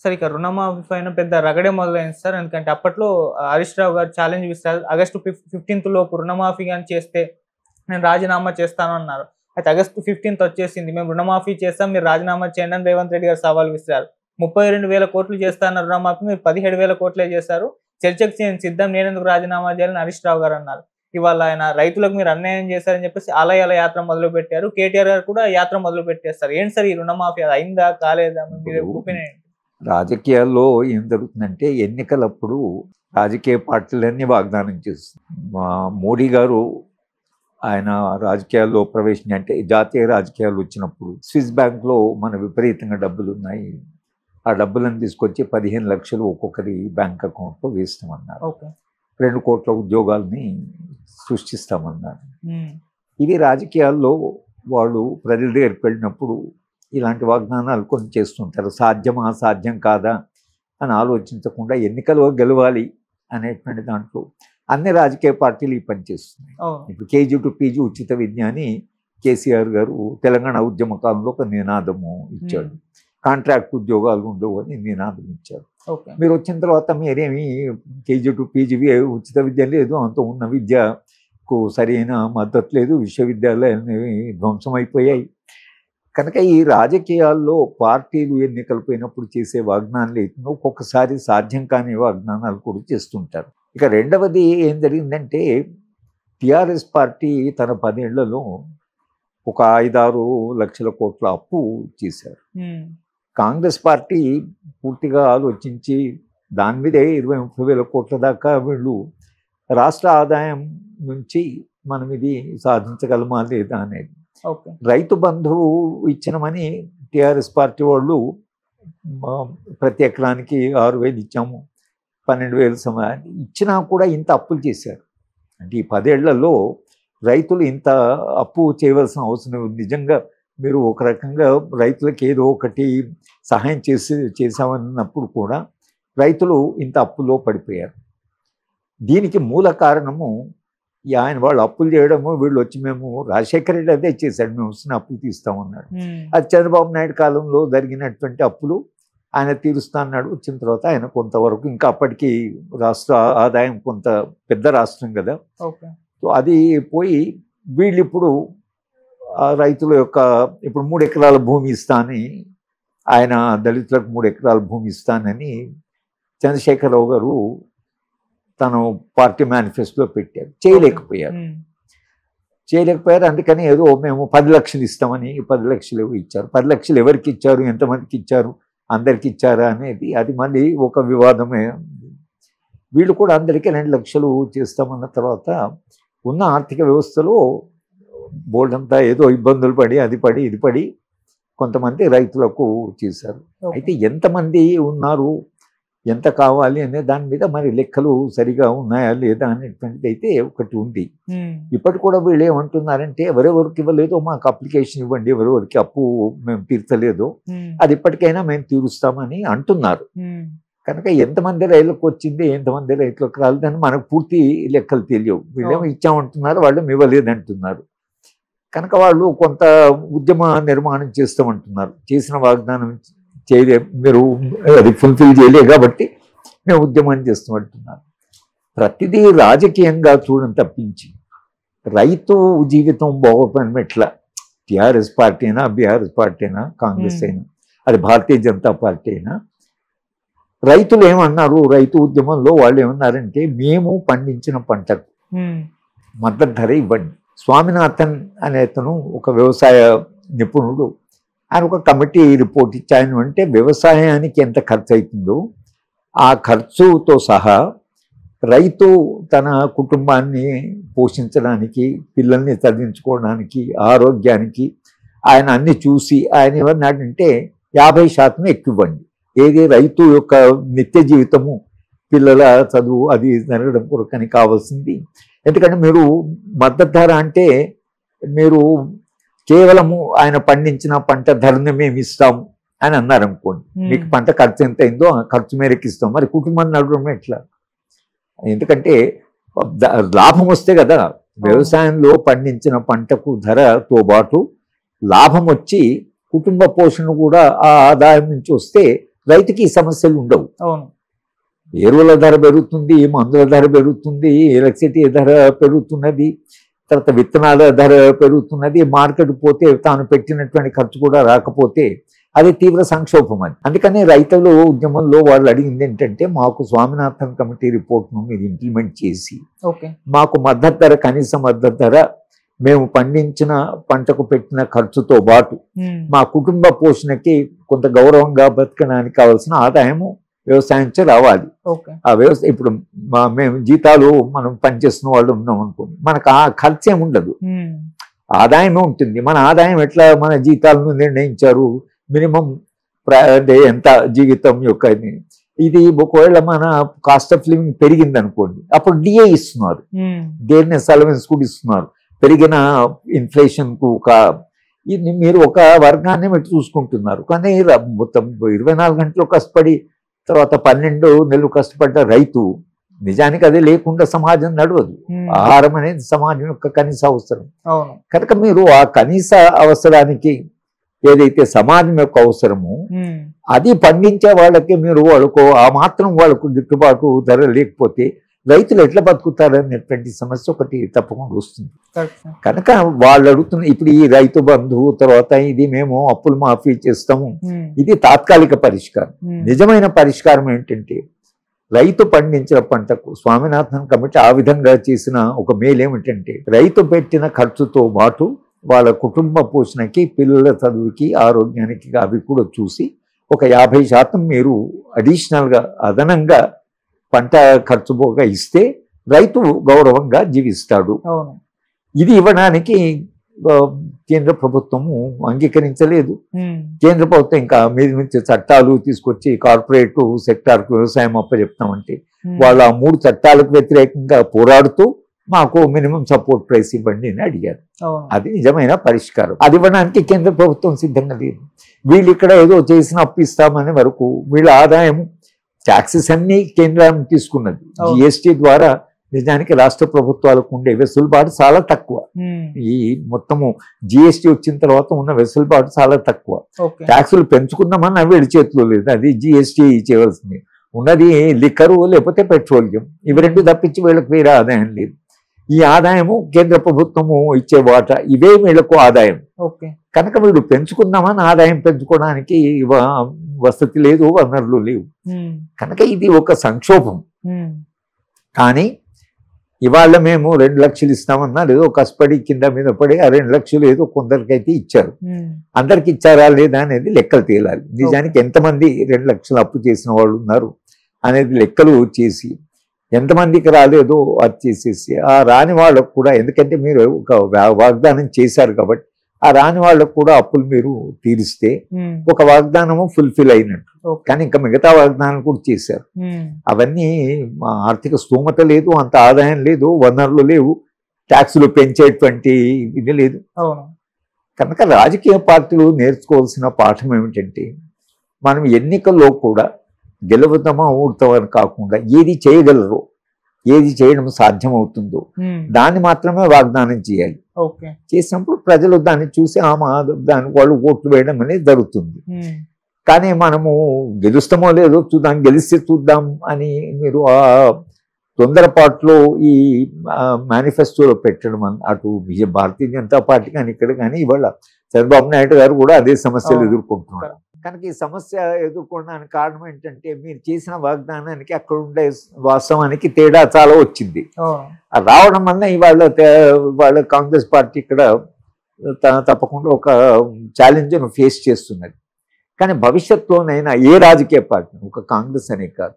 Sir ఇక రుణమాఫీ పైన పెద్ద రగడే మొదలైంది సార్. ఎందుకంటే అప్పట్లో హరీష్ రావు గారు ఛాలెంజ్ విసిరారు. ఆగస్టు 15th లోపు రుణమాఫీ గాని చేస్తే నేను రాజీనామా చేస్తాను అన్నారు. అయితే ఆగస్టు 15th వచ్చేసింది. మేము రుణమాఫీ చేస్తాం, మీరు రాజీనామా చేయండి అని రేవంత్ రెడ్డి గారు సవాల్ విసిరారు. 32,000 కోట్లు చేస్తా అన్న రుణమాఫీ మీరు 17,000 కోట్లే చేశారు. చర్చకు నేను సిద్ధం, నేనెందుకు రాజీనామా చేయాలని హరీష్ రావు గారు అన్నారు. ఇవాళ ఆయన రైతులకు మీరు అన్యాయం చేశారని చెప్పేసి ఆలయాల యాత్ర మొదలు పెట్టారు. కేటీఆర్ గారు కూడా యాత్ర మొదలు పెట్టేస్తారు. ఏంటి సార్ ఈ రుణమాఫీ, అది అయిందా కాలేదా? మీరు ఒపీనియన్? రాజకీయాల్లో ఏం జరుగుతుందంటే ఎన్నికలప్పుడు రాజకీయ పార్టీలన్నీ వాగ్దానం చేస్తుంది. మోడీ గారు ఆయన రాజకీయాల్లో ప్రవేశించి అంటే జాతీయ రాజకీయాలు వచ్చినప్పుడు స్విస్ బ్యాంక్లో మన విపరీతంగా డబ్బులు ఉన్నాయి, ఆ డబ్బులను తీసుకొచ్చి 15 లక్షలు ఒక్కొక్కరి బ్యాంక్ అకౌంట్లో వేస్తామన్నారు. 2 కోట్ల ఉద్యోగాల్ని సృష్టిస్తామన్నారు. ఇవి రాజకీయాల్లో వాళ్ళు ప్రజల దగ్గరికి వెళ్ళినప్పుడు ఇలాంటి వాగ్దానాలు కొన్ని చేస్తుంటారు. సాధ్యమా అసాధ్యం కాదా అని ఆలోచించకుండా ఎన్నికల్లో గెలవాలి అనేటువంటి దాంట్లో అన్ని రాజకీయ పార్టీలు ఈ పని చేస్తున్నాయి. ఇప్పుడు KG to PG ఉచిత విద్య అని కేసీఆర్ గారు తెలంగాణ ఉద్యమ కాలంలో ఒక నినాదము ఇచ్చాడు. కాంట్రాక్ట్ ఉద్యోగాలు ఉండవు అని నినాదం ఇచ్చారు. మీరు వచ్చిన తర్వాత మీరేమి KG to PG ఉచిత విద్య లేదు, అంత ఉన్న విద్యకు సరైన మద్దతు లేదు, విశ్వవిద్యాలయాలు ధ్వంసం అయిపోయాయి. కనుక ఈ రాజకీయాల్లో పార్టీలు ఎన్నికలు పోయినప్పుడు చేసే వాగ్దానాలు అయితే ఒక్కొక్కసారి సాధ్యం కాని వాగ్దానాలు కూడా చేస్తుంటారు. ఇక రెండవది ఏం జరిగిందంటే టీఆర్ఎస్ పార్టీ తన 10 ఏళ్లలో ఒక 5-6 లక్షల కోట్ల అప్పు చేశారు. కాంగ్రెస్ పార్టీ పూర్తిగా ఆలోచించి దాని మీదే 20-30 వేల కోట్ల దాకా వీళ్ళు రాష్ట్ర ఆదాయం నుంచి మనం ఇది సాధించగలమా లేదా అనేది. రైతు బంధువు ఇచ్చినమని టీఆర్ఎస్ పార్టీ వాళ్ళు ప్రతి ఎకరానికి 6,000 ఇచ్చాము, 12,000 సమయాన్ని ఇచ్చినా కూడా ఇంత అప్పులు చేశారు. అంటే ఈ 10 ఏళ్లలో రైతులు ఇంత అప్పు చేయవలసిన అవసరం ఉంది. నిజంగా మీరు ఒక రకంగా రైతులకు ఏదో ఒకటి సహాయం చేసామన్నప్పుడు కూడా రైతులు ఇంత అప్పులో పడిపోయారు. దీనికి మూల కారణము ఆయన వాళ్ళు అప్పులు చేయడము, వీళ్ళు వచ్చి మేము రాజశేఖర రెడ్డి అదే చేశాడు, మేము వస్తున్న అప్పులు తీస్తామన్నాడు. అది చంద్రబాబు నాయుడు కాలంలో జరిగినటువంటి అప్పులు ఆయన తీరుస్తా అన్నాడు. వచ్చిన తర్వాత ఆయన కొంతవరకు ఇంకా అప్పటికి రాష్ట్ర ఆదాయం కొంత పెద్ద రాష్ట్రం కదా, సో అది పోయి వీళ్ళు ఇప్పుడు రైతుల యొక్క ఇప్పుడు 3 ఎకరాల భూమి ఇస్తానని ఆయన దళితులకు 3 ఎకరాల భూమి ఇస్తానని చంద్రశేఖరరావు గారు తను పార్టీ మేనిఫెస్టోలో పెట్టారు. చేయలేకపోయారు. అందుకని ఏదో మేము 10 లక్షలు ఇస్తామని 10 లక్షలు ఇచ్చారు. 10 లక్షలు ఎవరికి ఇచ్చారు, ఎంతమందికి ఇచ్చారు, అందరికి ఇచ్చారా అనేది అది మళ్ళీ ఒక వివాదమే. వీళ్ళు కూడా అందరికీ 2 లక్షలు చేస్తామన్న తర్వాత ఉన్న ఆర్థిక వ్యవస్థలో బోర్డు అంతా ఏదో ఇబ్బందులు పడి అది పడి ఇది పడి కొంతమంది రైతులకు చేశారు. అయితే ఎంతమంది ఉన్నారు, ఎంత కావాలి అనే దాని మీద మరి లెక్కలు సరిగా ఉన్నాయా లేదా అనేటువంటిది అయితే ఒకటి ఉంది. ఇప్పటి కూడా వీళ్ళు ఏమంటున్నారంటే ఎవరెవరికి ఇవ్వలేదో మాకు అప్లికేషన్ ఇవ్వండి, ఎవరెవరికి అప్పు మేము తీర్చలేదో అది ఇప్పటికైనా మేము తీరుస్తామని అంటున్నారు. కనుక ఎంతమంది రైతులకు వచ్చింది, ఎంతమంది రైతులకు రాలేదని మనకు పూర్తి లెక్కలు తెలియవు. వీళ్ళేమో ఇచ్చామంటున్నారు, వాళ్ళు ఇవ్వలేదంటున్నారు. కనుక వాళ్ళు కొంత ఉద్యమ నిర్మాణం చేస్తామంటున్నారు. చేసిన వాగ్దానం చేయలే, మీరు అది ఫుల్ఫిల్ చేయలే కాబట్టి మేము ఉద్యమం చేస్తామంటున్నారు. ప్రతిదీ రాజకీయంగా చూడని తప్పించి రైతు జీవితం బాగుపడడం ఎట్లా, టీఆర్ఎస్ పార్టీ అయినా, బీఆర్ఎస్ పార్టీ అయినా, కాంగ్రెస్ అయినా, అది భారతీయ జనతా పార్టీ అయినా, రైతులు ఏమన్నారు, రైతు ఉద్యమంలో వాళ్ళు ఏమన్నారంటే మేము పండించిన పంటకు మద్దతు ధర ఇవ్వండి. స్వామినాథన్ అనే అతను ఒక వ్యవసాయ నిపుణుడు, ఆయన ఒక కమిటీ రిపోర్ట్ ఇచ్చాయని అంటే వ్యవసాయానికి ఎంత ఖర్చు అవుతుందో ఆ ఖర్చుతో సహా రైతు తన కుటుంబాన్ని పోషించడానికి, పిల్లల్ని చదివించుకోవడానికి, ఆరోగ్యానికి ఆయన అన్ని చూసి ఆయన ఏమన్నాడంటే 50% ఎక్కువ ఇవ్వండి. ఏది రైతు యొక్క నిత్య జీవితము, పిల్లల చదువు అది జరగడం కొరకని కావాల్సింది. ఎందుకంటే మీరు మద్దతు ధర అంటే మీరు కేవలము ఆయన పండించిన పంట ధరని మేము ఇస్తాము అని అన్నారు అనుకోండి, మీకు పంట ఖర్చు ఎంత అయిందో ఆ ఖర్చు మేరకు ఇస్తాం. మరి కుటుంబాన్ని నడవడం ఎట్లా? ఎందుకంటే లాభం వస్తే కదా, వ్యవసాయంలో పండించిన పంటకు ధరతో పాటు లాభం వచ్చి కుటుంబ పోషణ కూడా ఆ ఆదాయం నుంచి వస్తే రైతుకి ఈ సమస్యలు ఉండవు. అవును. ఎరువుల ధర పెరుగుతుంది, మందుల ధర పెరుగుతుంది, ఎలక్ట్రిసిటీ ధర పెరుగుతున్నది, తర్వాత విత్తనాల ధర పెరుగుతున్నది, మార్కెట్ పోతే తాను పెట్టినటువంటి ఖర్చు కూడా రాకపోతే అది తీవ్ర సంక్షోభం. అది అందుకని రైతులు ఉద్యమంలో వాళ్ళు అడిగింది ఏంటంటే, మాకు స్వామినాథన్ కమిటీ రిపోర్ట్ను మీరు ఇంప్లిమెంట్ చేసి మాకు మద్దతు ధర, కనీస మద్దతు ధర, మేము పండించిన పంటకు పెట్టిన ఖర్చుతో పాటు మా కుటుంబ పోషణకి కొంత గౌరవంగా బతకడానికి కావాల్సిన ఆదాయము వ్యవసాయించే రావాలి. ఆ వ్యవసాయం ఇప్పుడు మేము జీతాలు మనం పనిచేస్తున్న వాళ్ళు ఉన్నాం అనుకోండి, మనకు ఆ ఖర్చు ఏమి ఉండదు, ఆదాయమే ఉంటుంది. మన ఆదాయం ఎట్లా మన జీతాలను నిర్ణయించారు, మినిమం ఎంత జీవితం యొక్క ఇది. ఒకవేళ మన కాస్ట్ ఆఫ్ లివింగ్ పెరిగింది అనుకోండి, అప్పుడు డిఏ ఇస్తున్నారు, డేర్నెస్ అలవెన్స్ కూడా ఇస్తున్నారు, పెరిగిన ఇన్ఫ్లేషన్కు ఇది మీరు ఒక వర్గాన్ని మీరు చూసుకుంటున్నారు. కానీ మొత్తం 24 గంటలు కష్టపడి తర్వాత 12 నెలలు కష్టపడ్డ రైతు నిజానికి అది లేకుండా సమాజం నడవదు. ఆహారం అనేది సమాజం యొక్క కనీస అవసరం. కనుక మీరు ఆ కనీస అవసరానికి ఏదైతే సమాజం యొక్క అవసరమో అది పండించే వాళ్ళకి మీరు వాళ్ళకు ఆ మాత్రం వాళ్ళకు గిట్టుబాటు ధర లేకపోతే రైతులు ఎట్లా బతుకుతారనేటువంటి సమస్య ఒకటి తప్పకుండా వస్తుంది. కనుక వాళ్ళు అడుగుతున్న ఇప్పుడు ఈ రైతు బంధు తర్వాత ఇది మేము అప్పులు మాఫీ చేస్తాము, ఇది తాత్కాలిక పరిష్కారం. నిజమైన పరిష్కారం ఏంటంటే రైతు పండించిన పంటకు స్వామినాథన్ కమిటీ ఆ విధంగా చేసిన ఒక మేలు ఏమిటంటే, రైతు పెట్టిన ఖర్చుతో పాటు వాళ్ళ కుటుంబ పోషణకి, పిల్లల చదువుకి, ఆరోగ్యానికి అవి కూడా చూసి ఒక 50% మీరు అడిషనల్గా అదనంగా పంట ఖర్చు పోగా ఇస్తే రైతు గౌరవంగా జీవిస్తాడు. ఇది ఇవ్వడానికి కేంద్ర ప్రభుత్వము అంగీకరించలేదు. కేంద్ర ప్రభుత్వం ఇంకా మీద నుంచి చట్టాలు తీసుకొచ్చి కార్పొరేట్ సెక్టార్కు వ్యవసాయం అప్పచెప్తామంటే వాళ్ళు ఆ 3 చట్టాలకు వ్యతిరేకంగా పోరాడుతూ మాకు మినిమం సపోర్ట్ ప్రైస్ ఇవ్వండి అని అడిగారు. అది నిజమైన పరిష్కారం. అది ఇవ్వడానికి కేంద్ర ప్రభుత్వం సిద్ధంగా లేదు. వీళ్ళు ఇక్కడ ఏదో చేసిన అప్పు ఇస్తామనే వరకు వీళ్ళ ఆదాయం ట్యాక్సెస్ అన్ని కేంద్రం తీసుకున్నది. జిఎస్టీ ద్వారా నిజానికి రాష్ట్ర ప్రభుత్వాలకు ఉండే వెసులుబాటు చాలా తక్కువ. ఈ మొత్తము జిఎస్టీ వచ్చిన తర్వాత ఉన్న వెసులుబాటు చాలా తక్కువ. ట్యాక్సులు పెంచుకున్నామని వీడి చేతిలో లేదు, అది జిఎస్టీ చేయవలసింది. ఉన్నది లిక్కరు లేకపోతే పెట్రోలియం, ఇవి 2 తప్పించి వీళ్ళకి వేరే ఆదాయం లేదు. ఈ ఆదాయము కేంద్ర ప్రభుత్వము ఇచ్చే వాటా, ఇవే వీళ్ళకు ఆదాయం. కనుక వీడు పెంచుకుందామని ఆదాయం పెంచుకోవడానికి వసతి లేదు, వనరులు లేవు. కనుక ఇది ఒక సంక్షోభం. కానీ ఇవాళ మేము 2 లక్షలు ఇస్తామన్నా లేదో కష్టపడి కింద మీద పడి ఆ 2 లక్షలు ఏదో కొందరికైతే ఇచ్చారు. అందరికి ఇచ్చారా లేదా అనేది లెక్కలు తేలాలి. నిజానికి ఎంతమంది 2 లక్షలు అప్పు చేసిన వాళ్ళు ఉన్నారు అనేది లెక్కలు చేసి, ఎంతమందికి రాలేదో అది చేసేసి ఆ రాని వాళ్ళకు కూడా, ఎందుకంటే మీరు ఒక వాగ్దానం చేశారు కాబట్టి ఆ రాని వాళ్ళకు కూడా అప్పులు మీరు తీరిస్తే ఒక వాగ్దానము ఫుల్ఫిల్ అయినట్టు. కానీ ఇంకా మిగతా వాగ్దానాలు కూడా చేశారు. అవన్నీ ఆర్థిక స్తోమత లేదు, అంత ఆదాయం లేదు, వనరులు లేవు, ట్యాక్సులు పెంచేటువంటి ఇది లేదు. కనుక రాజకీయ పార్టీలు నేర్చుకోవాల్సిన పాఠం ఏమిటంటే, మనం ఎన్నికల్లో కూడా గెలుపుతామా ఊడతామని కాకుండా ఏది చేయగలరో, ఏది చేయడం సాధ్యమవుతుందో దాన్ని మాత్రమే వాగ్దానం చేయాలి. చేసినప్పుడు ప్రజలు దాన్ని చూసి దాని వాళ్ళు ఓట్లు వేయడం అనేది జరుగుతుంది. కానీ మనము గెలుస్తామో లేదో చూద్దాం, గెలిస్తే చూద్దాం అని మీరు ఆ తొందరపాటులో ఈ మేనిఫెస్టోలో పెట్టడం, అటు భారతీయ జనతా పార్టీ కానీ ఇక్కడ కానీ ఇవాళ చంద్రబాబు నాయుడు గారు కూడా అదే సమస్యలు ఎదుర్కొంటున్నారు. కనుక ఈ సమస్య ఎదుర్కోవడానికి కారణం ఏంటంటే, మీరు చేసిన వాగ్దానానికి అక్కడ ఉండే వాస్తవానికి తేడా చాలా వచ్చింది. రావడం వల్ల ఇవాళ కాంగ్రెస్ పార్టీ ఇక్కడ తప్పకుండా ఒక ఛాలెంజ్ను ఫేస్ చేస్తున్నది. కానీ భవిష్యత్తులోనైనా ఏ రాజకీయ పార్టీ, ఒక కాంగ్రెస్ అనే కాదు,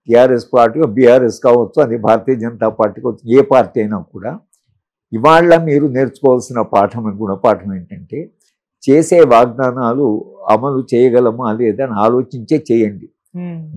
టీఆర్ఎస్ పార్టీ, బీఆర్ఎస్ కావచ్చు, అది భారతీయ జనతా పార్టీ కావచ్చు, ఏ పార్టీ అయినా కూడా ఇవాళ మీరు నేర్చుకోవాల్సిన గుణపాఠం ఏంటంటే, చేసే వాగ్దానాలు అమలు చేయగలమా లేదని ఆలోచించే చేయండి.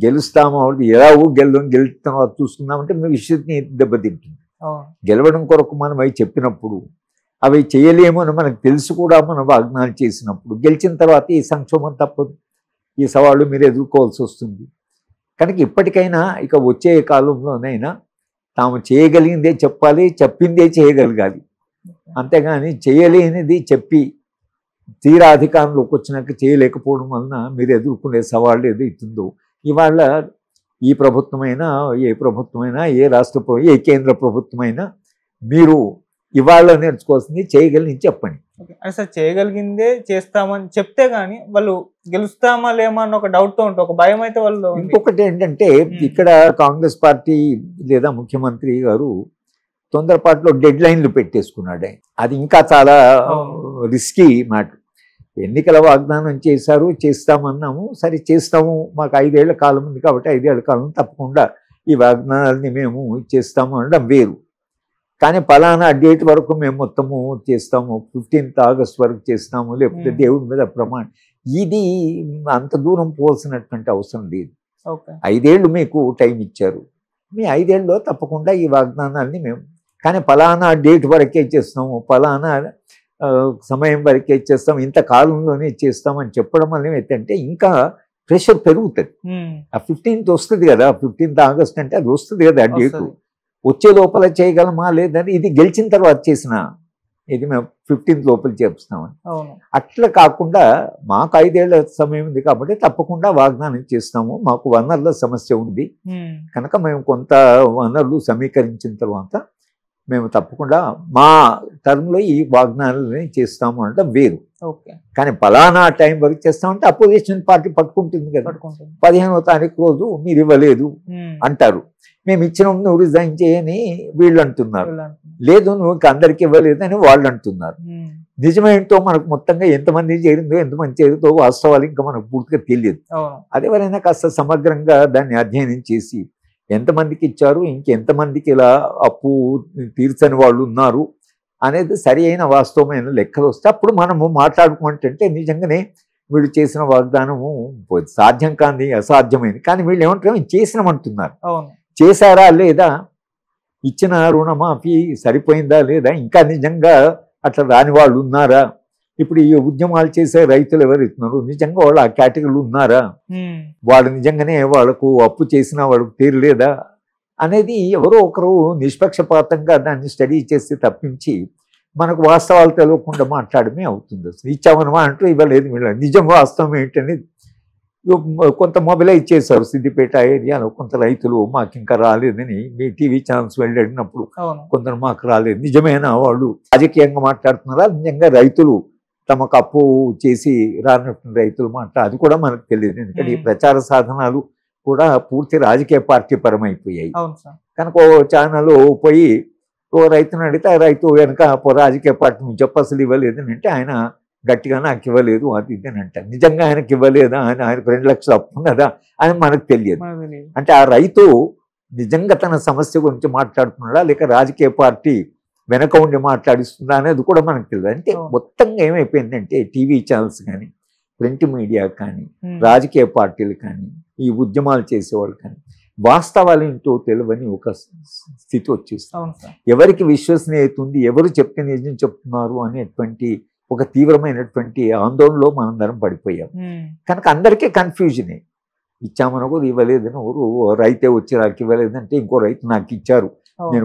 గెలుస్తామా ఎలాగో గెలుస్తామో చూసుకుందామంటే మీ విషయాన్ని దెబ్బతింటుంది. గెలవడం కొరకు మనం అవి చెప్పినప్పుడు అవి చేయలేము అని మనకు తెలుసు కూడా మనం వాగ్దానాలు చేసినప్పుడు గెలిచిన తర్వాత ఈ సంక్షోభం తప్పదు, ఈ సవాళ్ళు మీరు ఎదుర్కోవాల్సి వస్తుంది. కనుక ఇప్పటికైనా ఇక వచ్చే కాలంలోనైనా తాము చేయగలిగిందే చెప్పాలి, చెప్పిందే చేయగలగాలి. అంతేగాని చేయలేనిది చెప్పి తీరా అధికారంలోకి వచ్చినాక చేయలేకపోవడం వలన మీరు ఎదుర్కొనే సవాళ్ళు ఏదైతుందో ఇవాళ ఈ ప్రభుత్వమైనా ఏ ప్రభుత్వమైనా ఏ రాష్ట్ర ఏ కేంద్ర ప్రభుత్వమైనా మీరు ఇవాళ నేర్చుకోవాల్సింది చేయగలిగి చెప్పండి. అంటే సార్ చేయగలిగిందే చేస్తామని చెప్తే గానీ వాళ్ళు గెలుస్తామా లేమా అన్న ఒక డౌట్ తో ఉంటుంది, ఒక భయం అయితే వాళ్ళు. ఇంకొకటి ఏంటంటే ఇక్కడ కాంగ్రెస్ పార్టీ లేదా ముఖ్యమంత్రి గారు తొందరపాటులో డెడ్ లైన్లు పెట్టేసుకున్నాడు. అది ఇంకా చాలా రిస్కీ మ్యాటర్. ఎన్నికల వాగ్దానం చేశారు, చేస్తామన్నాము, సరే చేస్తాము, మాకు 5 ఏళ్ల కాలం ఉంది కాబట్టి 5 ఏళ్ల కాలం తప్పకుండా ఈ వాగ్దానాలని మేము చేస్తాము అనడం వేరు. కానీ పలానా డేట్ వరకు మేము మొత్తము చేస్తాము, 15th ఆగస్ట్ వరకు చేస్తాము, లేకపోతే దేవుడి మీద ప్రమాణం, ఇది అంత దూరం పోవాల్సినటువంటి అవసరం లేదు. 5 ఏళ్ళు మీకు టైం ఇచ్చారు, మీ 5 ఏళ్ళలో తప్పకుండా ఈ వాగ్దానాన్ని మేము, కానీ పలానా డేట్ వరకే చేస్తాము, పలానా సమయం వరకే చేస్తాం, ఇంత కాలంలోనే చేస్తామని చెప్పడం వల్ల ఏమైతే ఇంకా ప్రెషర్ పెరుగుతుంది. ఆ 15th వస్తుంది కదా, 15th ఆగస్ట్ అంటే అది వస్తుంది కదా, ఆ డేటు వచ్చే లోపల చేయగలమా లేదని, ఇది గెలిచిన తర్వాత చేసిన ఇది మేము 15th లోపల చేస్తామని. అట్లా కాకుండా మాకు 5 ఏళ్ల సమయం ఉంది కాబట్టి తప్పకుండా వాగ్దానం చేస్తాము, మాకు వనరుల సమస్య ఉంది కనుక మేము కొంత వనరులు సమీకరించిన తర్వాత మేము తప్పకుండా మా టర్మ్లో ఈ వాగ్దానాలని చేస్తాము అంటే వేరు. కానీ పలానా టైం వరకు చేస్తామంటే అపోజిషన్ పార్టీ పట్టుకుంటుంది కదా, 15వ తారీఖు రోజు మీరు ఇవ్వలేదు అంటారు, మేము ఇచ్చిన నువ్వు రిజైన్ చేయని వీళ్ళు అంటున్నారు, లేదు నువ్వు అందరికి ఇవ్వలేదని వాళ్ళు అంటున్నారు. నిజమేంటో మనకు మొత్తంగా ఎంతమంది చేరిందో ఎంతమంది చేరిందో వాస్తవాలు ఇంకా మనకు పూర్తిగా తెలియదు. అదేవరైనా కాస్త సమగ్రంగా దాన్ని అధ్యయనం చేసి ఎంతమందికి ఇచ్చారు, ఇంకెంతమందికి ఇలా అప్పు తీర్చని వాళ్ళు ఉన్నారు అనేది సరి అయిన వాస్తవమైన లెక్కలు వస్తే అప్పుడు మనము మాట్లాడుకుంటే నిజంగానే వీళ్ళు చేసిన వాగ్దానము సాధ్యం కాని అసాధ్యమైంది, కానీ వీళ్ళు ఏమంటారు చేసినామంటున్నారు. చేశారా లేదా, ఇచ్చిన రుణమాఫీ సరిపోయిందా లేదా, ఇంకా నిజంగా అట్లా రాని వాళ్ళు ఉన్నారా, ఇప్పుడు ఈ ఉద్యమాలు చేసే రైతులు ఎవరైతున్నారు నిజంగా వాళ్ళు ఆ కేటగిరీలు ఉన్నారా, వాళ్ళు నిజంగానే వాళ్ళకు అప్పు చేసినా వాళ్ళకు తీరలేదా అనేది ఎవరో ఒకరు నిష్పక్షపాతంగా దాన్ని స్టడీ చేసి తప్పించి మనకు వాస్తవాలు తెలియకుండా మాట్లాడమే అవుతుంది. అసలు ఇచ్చామనమా అంటూ ఇవ్వలేదు, నిజం వాస్తవం ఏంటని కొంత మొబిలైజ్ చేశారు. సిద్దిపేట ఏరియాలో కొంత రైతులు మాకు ఇంకా రాలేదని మీ టీవీ ఛానల్స్ వెళ్ళినప్పుడు కొందరు మాకు రాలేదు, నిజమేనా వాళ్ళు రాజకీయంగా మాట్లాడుతున్నారా, నిజంగా రైతులు తమకు అప్పు చేసి రానటువంటి రైతులు అది కూడా మనకు తెలియదు. ఎందుకంటే ఈ ప్రచార సాధనాలు కూడా పూర్తి రాజకీయ పార్టీ పరమైపోయాయి కనుక ఓ ఛానల్ పోయి ఓ రైతుని అడిగితే ఆ రైతు వెనక రాజకీయ పార్టీ నుంచి చెప్పు అసలు ఇవ్వలేదని అంటే ఆయన గట్టిగా నాకు ఇవ్వలేదు అది ఇది అని అంటారు. నిజంగా ఆయనకి ఇవ్వలేదా, ఆయనకు 2 లక్షలు అప్పు ఉన్నదా అని మనకు తెలియదు. అంటే ఆ రైతు నిజంగా తన సమస్య గురించి మాట్లాడుతున్నాడా లేక రాజకీయ పార్టీ వెనక ఉండి మాట్లాడిస్తుందా అనేది కూడా మనకు తెలియదు. అంటే మొత్తంగా ఏమైపోయిందంటే టీవీ ఛానల్స్ కానీ ప్రింట్ మీడియా కానీ రాజకీయ పార్టీలు కానీ ఈ ఉద్యమాలు చేసేవాళ్ళు కానీ వాస్తవాలు ఏంటో తెలియని ఒక స్థితి వచ్చేస్తుంది. ఎవరికి విశ్వసనీయత ఉంది, ఎవరు చెప్తే నిజం చెప్తున్నారు అనేటువంటి ఒక తీవ్రమైనటువంటి ఆందోళనలో మనందరం పడిపోయాం. కనుక అందరికీ కన్ఫ్యూజనే, ఇచ్చామని కూడా ఇవ్వలేదని, రైతే వచ్చి నాకు ఇవ్వలేదంటే ఇంకో రైతు నాకు ఇచ్చారు నేను